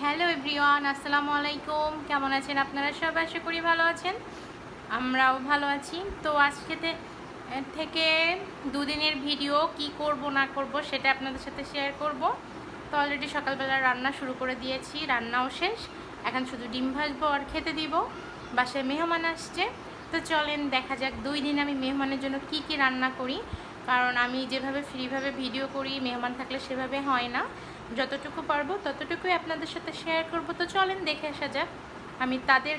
Hello everyone, আসসালামু আলাইকুম। কেমন আছেন আপনারা সবাই? আশা করি ভালো আছেন, আমরাও ভালো আছি। তো আজকে থেকে দুদিনের ভিডিও কি করব না করব সেটা আপনাদের সাথে শেয়ার করব। তো অলরেডি সকালবেলা রান্না শুরু করে দিয়েছি, রান্নাও শেষ, এখন শুধু ডিম ভাজবো আর খেতে দিব। বাসায় মেহমান আসছে, তো চলেন দেখা যাক 2 দিন আমি মেহমানের জন্য কি কি রান্না করি। কারণ আমি যেভাবে ফ্রিভাবে ভিডিও করি, মেহমান থাকলে সেভাবে হয় না। যতটুকু পারবো ততটুকুই আপনাদের সাথে শেয়ার করব। তো চলেন দেখে আসা যাক আমি তাদের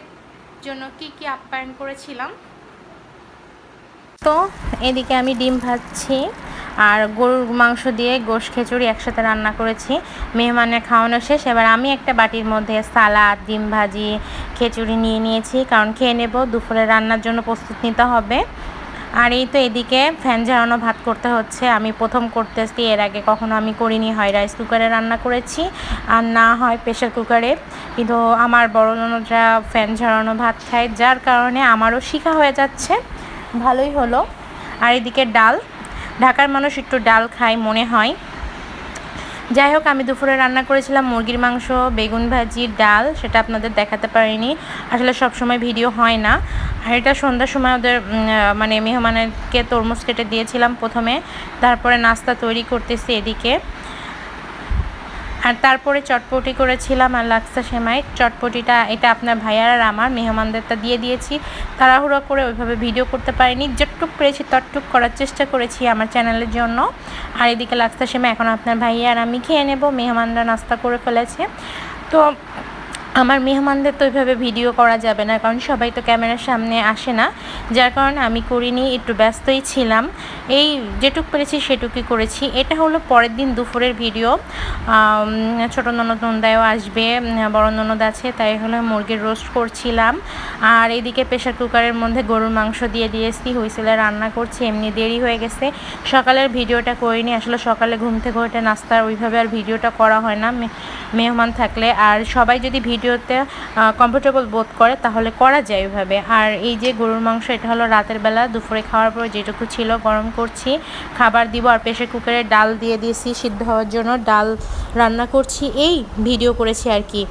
জন্য কি কি আপ্যায়ন করেছিলাম। তো এদিকে আমি ডিম ভাজছি আর গরুর মাংস দিয়ে গোশ খিচুড়ি একসাথে রান্না করেছি। মেহমানের খাওয়ানো শেষ, এবার আমি একটা বাটির মধ্যে সালাদ, ডিম ভাজি, খিচুড়ি নিয়ে নিয়েছি, কারণ খেয়ে নেব, দুপুরে রান্নার জন্য প্রস্তুত নিতে হবে। আর এই তো এদিকে ফ্যান ঝাড়ানো ভাত করতে হচ্ছে, আমি প্রথম করতেছি, এর আগে কখনো আমি করিনি। হয় রাইস কুকারে রান্না করেছি আর না হয় প্রেশার কুকারে, কিন্তু আমার বড় ননদরা ফ্যান ঝাড়ানো ভাত খায়, যার কারণে আমারও শেখা হয়ে যাচ্ছে, ভালোই হলো। আর এদিকে ডাল, ঢাকার মানুষ একটু ডাল খায় মনে হয়। যাই হোক, আমি দুপুরে রান্না করেছিলাম মুরগির মাংস, বেগুন ভাজি, ডাল, সেটা আপনাদের দেখাতে পারিনি, আসলে সব সময় ভিডিও হয় না। আর এটা সন্ধ্যার সময় ওদের মানে মেহমানকে তরমুজ কেটে দিয়েছিলাম প্রথমে, তারপরে নাস্তা তৈরি করতেছি এদিকে। আর তারপরে চটপটি করেছিলাম আর লাক্সা সেমাই। চটপটিটা এটা আপনার ভাইয়ার আর আমার মেহমানদেরটা দিয়ে দিয়েছি, তাড়াহুড়ো করে ওইভাবে ভিডিও করতে পারিনি, যতটুক পেরেছি ততটুক করার চেষ্টা করেছি আমার চ্যানেলের জন্য। আর এদিকে লাক্সা সেমাই এখন আপনার ভাইয়া আর আমি খেয়ে নেব, মেহমানরা নাস্তা করে ফেলেছে। তো আমার মেহমানদের তো ওইভাবে ভিডিও করা যাবে না, কারণ সবাই তো ক্যামেরার সামনে আসে না, যার কারণে আমি করিনি, একটু ব্যস্তই ছিলাম। এই যেটুক পেরেছি সেটুকুই করেছি। এটা হলো পরের দিন দুপুরের ভিডিও। ছোটো ননদ নন্দায়ও আসবে, বড় ননদ আছে, তাই হলো মুরগির রোস্ট করছিলাম। আর এদিকে প্রেশার কুকারের মধ্যে গরুর মাংস দিয়ে দিয়েছি, হুইসেলে রান্না করছি, এমনি দেরি হয়ে গেছে, সকালের ভিডিওটা করিনি। আসলে সকালে ঘুম থেকে উঠে নাস্তার ওইভাবে আর ভিডিওটা করা হয় না মেহমান থাকলে। আর সবাই যদি ভিডিওতে কমফোর্টেবল বোধ করে তাহলে করা যায় ওইভাবে। আর এই যে গরুর মাংস, এটা হলো রাতের বেলা দুপুরে খাওয়ার পর যেটুকু ছিল গরম করছি, খাবার দিব। আর প্রেশার কুকারে ডাল দিয়ে দিয়েছি সিদ্ধ হওয়ার জন্য, ডাল রান্না করছি, এই ভিডিও করেছি আর কি।